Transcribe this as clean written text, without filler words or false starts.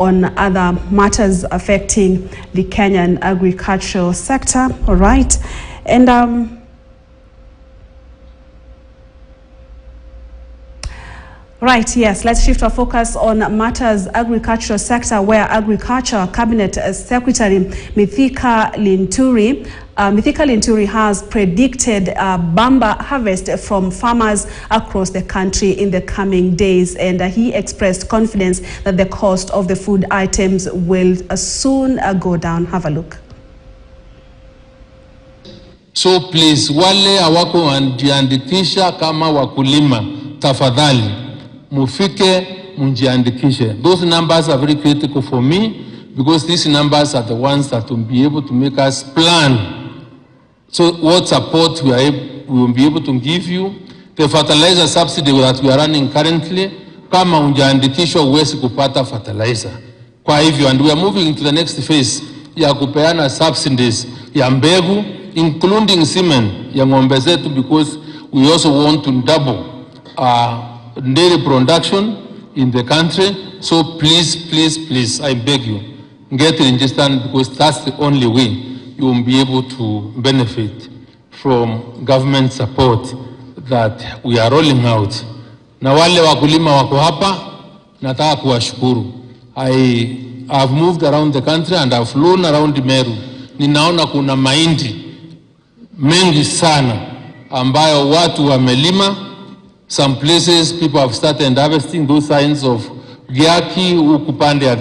on other matters affecting the Kenyan agricultural sector. All right. And right, yes, let's shift our focus on matters agricultural sector, where Agriculture Cabinet Secretary Mombasa Linturi has predicted a bumper harvest from farmers across the country in the coming days, and he expressed confidence that the cost of the food items will soon go down. Have a look. So please, wale hawako wanjiandikisha kama wakulima, tafadhali mufike munjiandikishe. Those numbers are very critical for me, because these numbers are the ones that will be able to make us plan. So what support we will be able to give you. The fertilizer subsidy that we are running currently, kama unjaandikishwa uwezi kupata fertilizer. Kwa hivyo, and we are moving into the next phase ya kupeana subsidies ya mbegu, including semen ya ng'ombe zetu, because we also want to double dairy production in the country. So please, please, please, I beg you, get registered, because that's the only way you will be able to benefit from government support that we are rolling out. Na wale wakulima wako hapa, nataka kuwashukuru. I have moved around the country and I've flown around Meru. Ninaona kuna mahindi mengi sana ambayo watu wamelima. Some places people have started harvesting those signs of gyaki ukupande ya